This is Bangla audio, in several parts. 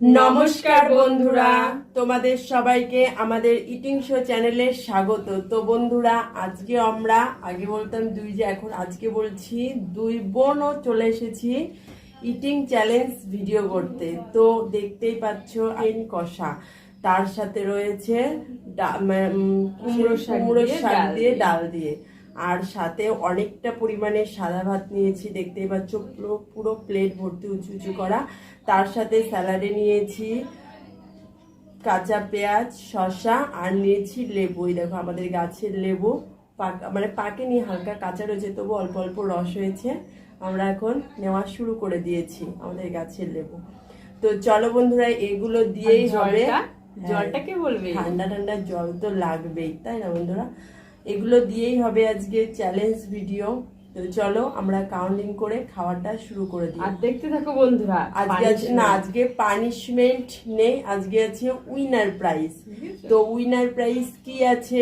নমস্কার বন্ধুরা, তোমাদের সবাইকে আমাদের ইটিং শো চ্যানেলে স্বাগত। তো বন্ধুরা, আজকে আমরা আগে বলতাম দুই, যে এখন আজকে বলছি দুই বোনও চলে এসেছি ইটিং চ্যালেঞ্জ ভিডিও করতে। তো দেখতেই পাচ্ছ আইন কষা, তার সাথে রয়েছে কুমড়ো শাক দিয়ে ডাল দিয়ে, আর সাথে অনেকটা পরিমাণে সাদা ভাত নিয়েছি, দেখতেই পাচ্ছ পুরো পুরো প্লেট ভর্তি উঁচু উঁচু করা। তার সাথে স্যালাডে নিয়েছি কাঁচা পেঁয়াজ, শসা, আর নিয়েছি লেবু। এই দেখো আমাদের গাছের লেবু, মানে পাকেনি, হালকা কাঁচা রয়েছে, তবু অল্প অল্প রস হয়েছে। আমরা এখন নেওয়া শুরু করে দিয়েছি আমাদের গাছের লেবু। তো চলো বন্ধুরা, এগুলো দিয়েই হবে। জলটা কে বলবে? ঠান্ডা ঠান্ডা জল তো লাগবেই, তাই না বন্ধুরা? এগুলো দিয়েই হবে আজকে চ্যালেঞ্জ ভিডিও। তো চলো আমরা কাউন্টিং করে খাওয়াটা শুরু করে দিই। আর দেখতে থাকো বন্ধুরা। আজকে পানিশমেন্ট নেই, আজকে আছে উইনার প্রাইজ। তো উইনার প্রাইজ কি আছে,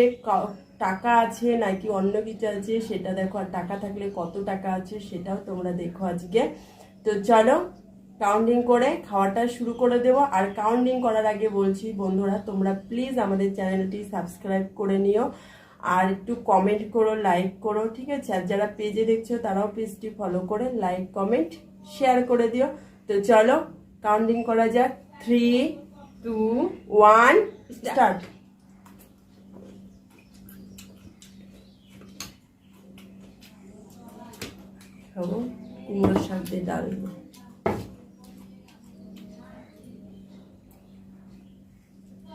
টাকা আছে নাকি অন্য কিছু আছে সেটা দেখো, আর টাকা থাকলে কত টাকা আছে সেটাও তোমরা দেখো আজকে। তো চলো কাউন্টিং করে খাওয়াটা শুরু করে দেবো। আর কাউন্টিং করার আগে বলছি বন্ধুরা, তোমরা প্লিজ আমাদের চ্যানেলটি সাবস্ক্রাইব করে নিও, আর একটু কমেন্ট করো, লাইক করো, ঠিক আছে? আর যারা পেজে দেখছো তারাও পেজটি ফলো করে লাইক, কমেন্ট, শেয়ার করে দিও। তো চলো কাউন্টিং করা যাক। 3, 2, 1 স্টার্ট। খাবো কুমড়োর শাক দিয়ে ডাল।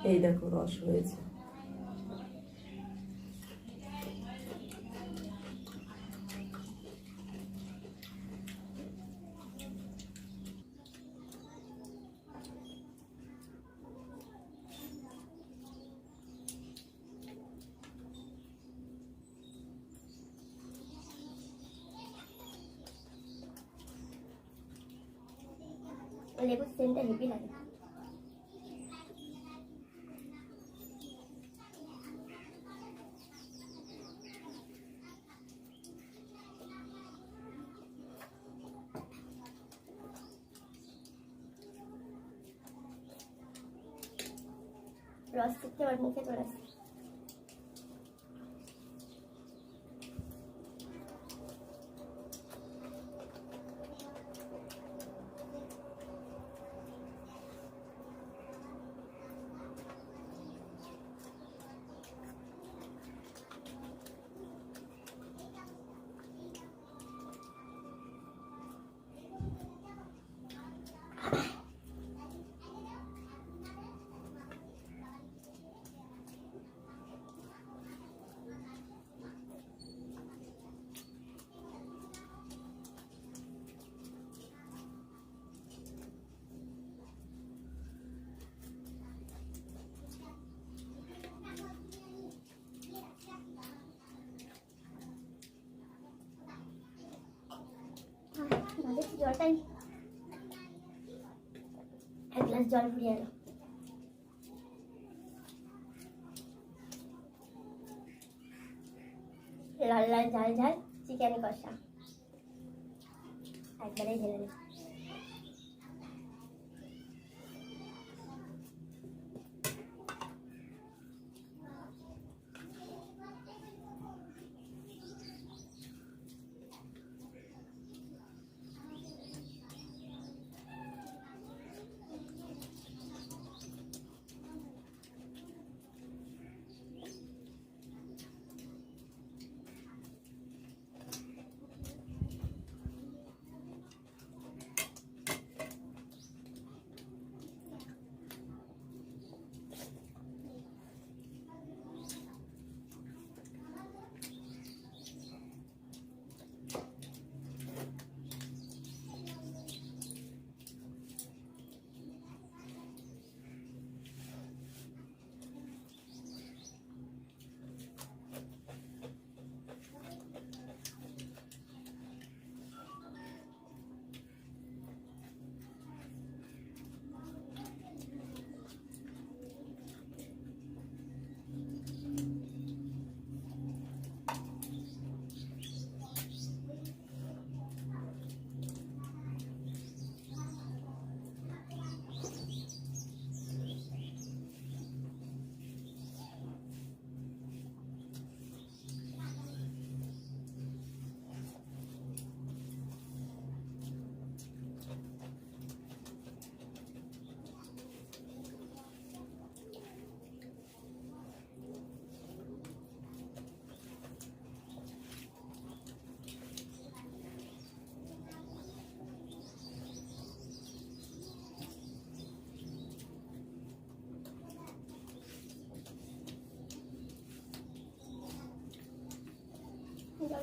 এই দেখো রস হয়েছে। লেবুর সেন্টটা হেভি লাগে। রস থেকে আমার মুখে চলে আসছে। জলটাই এক গ্লাস জল ফুরিয়ে এলো। লাল লাল ঝাল ঝাল চিকেন কষা একবারে ঢেলে দিই।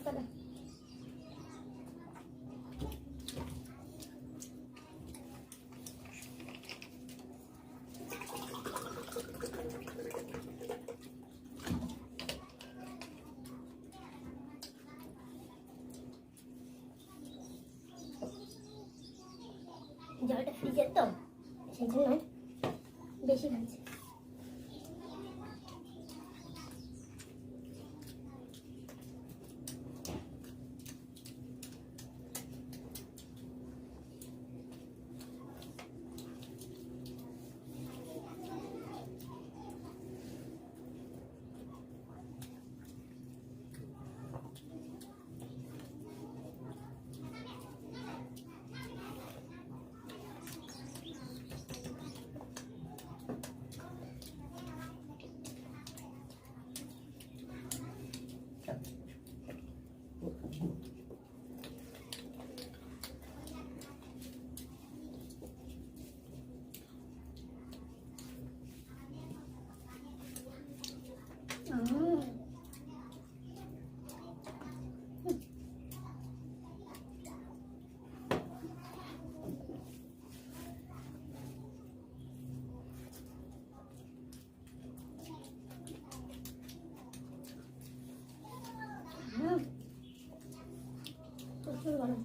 টাটা। জলটা ফ্রিজের তো সেই জন্য বেশি খাচ্ছে। প্রচুর গরম।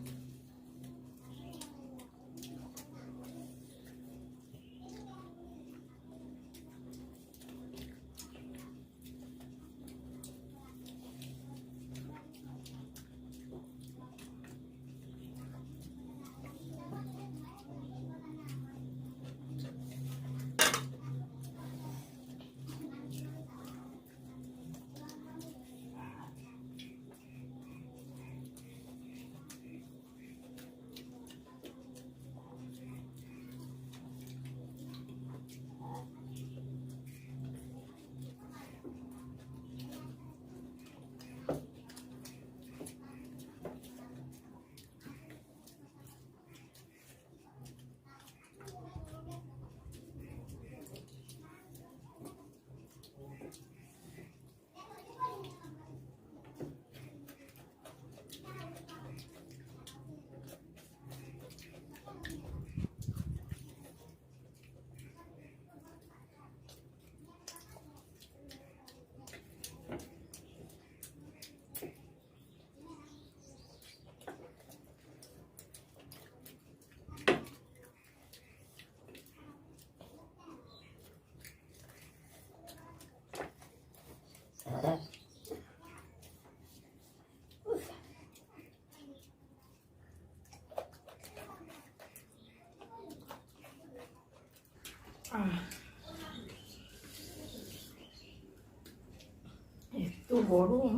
এত গরম,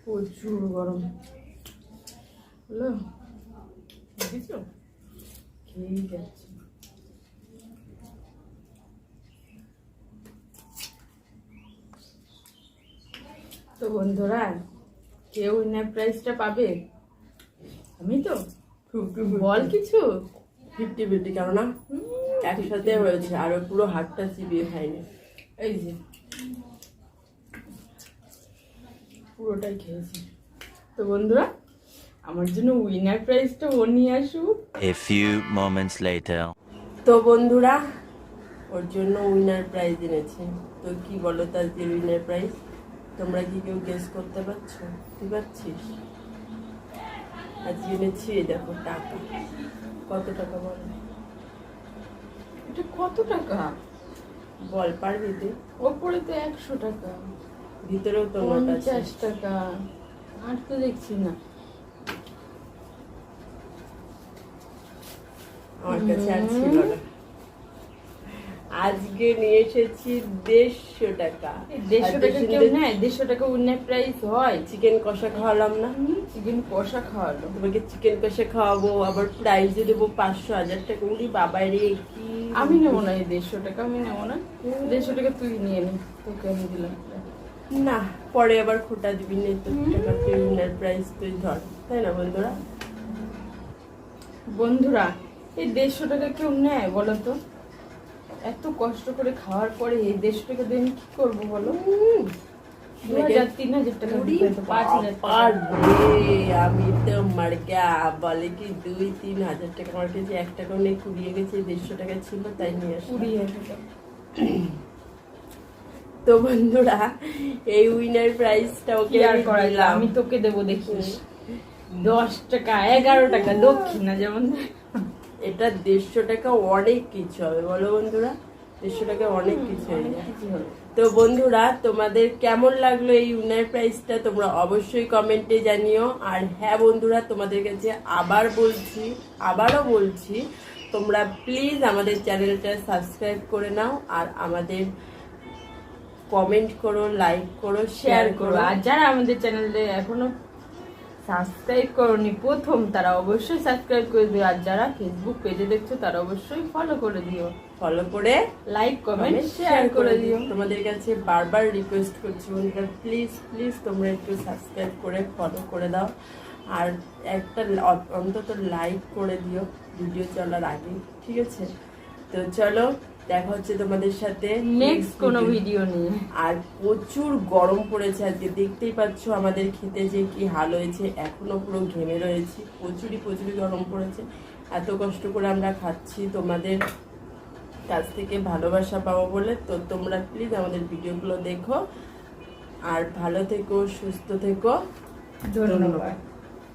প্রচুর গরম। হলো দেখেছো, খেয়েই যাচ্ছে। তো বন্ধুরা, কেউ উইনার প্রাইজটা পাবে? আমি তো বল কিছু 50-50, কেননা একসাথে হয়েছে, আরো পুরো হাতটা চিবিয়ে খাইনি। এই যে পুরোটাই খেয়েছি। তো বন্ধুরা, আমার জন্য উইনার প্রাইজটা ও নিয়ে আসুক। A few moments later. তো বন্ধুরা, ওর জন্য উইনার প্রাইজ এনেছে। তো কি বলো তার যে উইনার প্রাইজ? তোমরা কি কেউ গেস করতে পারছো? তুই পারছিস? আজকে এনেছি, এই দেখো টাকা। কত টাকা বল? এটা কত টাকা? বল, পারবি তুই? ওপরে তো 100 টাকা, ভিতরেও তো নোট আছে। 50 টাকা, আর তো দেখছি না। আমার কাছে আর ছিল না। আজকে নিয়ে এসেছি 150 টাকা। 150 টাকা কেউ নেয়? 150 টাকা উইনার প্রাইজ হয়? চিকেন কষা খাওয়ালাম না? চিকেন কষা খাওয়ালো। তোমাকে চিকেন কষা খাওয়াবো, আবার প্রাইজে দেবো 500-1000 টাকা। উড়ি বাবাই রে, কি! আমি নেবো না, এই 150 টাকা আমি নেবো না। 150 টাকা তুই নিয়ে নে, তোকে আমি দিলাম। না, পরে আবার খোটা দিবি না। তো টাকা তুই উইনার প্রাইজ তুই ধর, তাই না বন্ধুরা? বন্ধুরা, এই 150 টাকা কেউ নেয় বলো তো? এত কষ্ট করে খাওয়ার পরে এই 150 টাকা দিয়ে আমি কি করবো বলো? 2,000-3,000 টাকা ওরে দিতে হতো, 5,000 বাবা টাকা। রে, আমি তো মার্কা বলে কি 2-3 হাজার টাকা আমার কাছে 1 টাকাও নেই, কুড়িয়ে গেছে, 150 টাকা ছিল তাই নিয়ে আসলাম। 20,000 টাকা। তো বন্ধুরা এই উইনার প্রাইজটা ওকে কি আর আমি করা যায়, দিলাম। আমি তোকে দেবো দেখিস 10 টাকা 11 টাকা দক্ষিণা যেমন। এটা 150 টাকা অনেক কিছু হবে বলো বন্ধুরা, 150 টাকা অনেক কিছু হয়ে যায়। কিছু হবে। তো বন্ধুরা তোমাদের কেমন লাগলো এই উইনার প্রাইজটা তোমরা অবশ্যই কমেন্টে জানিও। আর হ্যাঁ বন্ধুরা, তোমাদের কাছে আবারও বলছি তোমরা প্লিজ আমাদের চ্যানেলটা সাবস্ক্রাইব করে নাও, আর আমাদের কমেন্ট করো, লাইক করো, শেয়ার করো। আর যারা আমাদের চ্যানেলে এখনো সাবস্ক্রাইব করনি প্রথম, তারা অবশ্যই সাবস্ক্রাইব করে দিও। আর যারা ফেসবুক পেজে দেখছো তারা অবশ্যই ফলো করে দিও, ফলো করে লাইক কমেন্ট শেয়ার করে দিও। তোমাদের কাছে বারবার রিকোয়েস্ট করছি বন্ধুরা, প্লিজ প্লিজ তোমরা একটু সাবস্ক্রাইব করে ফলো করে দাও, আর একটা অন্তত লাইক করে দিও ভিডিও চলার আগে, ঠিক আছে? তো চলো দেখা হচ্ছে তোমাদের সাথে নেক্সট কোনো ভিডিও নিয়ে। আর প্রচুর গরম পড়েছে আজকে, দেখতেই পাচ্ছ আমাদের খেতে যে কি হাল হয়েছে, এখনো পুরো ঘেমে রয়েছি, প্রচুরই গরম পড়েছে। এত কষ্ট করে আমরা খাচ্ছি তোমাদের কাছ থেকে ভালোবাসা পাবো বলে। তো তোমরা প্লিজ আমাদের ভিডিওগুলো দেখো, আর ভালো থেকো, সুস্থ থেকো। ধন্যবাদ।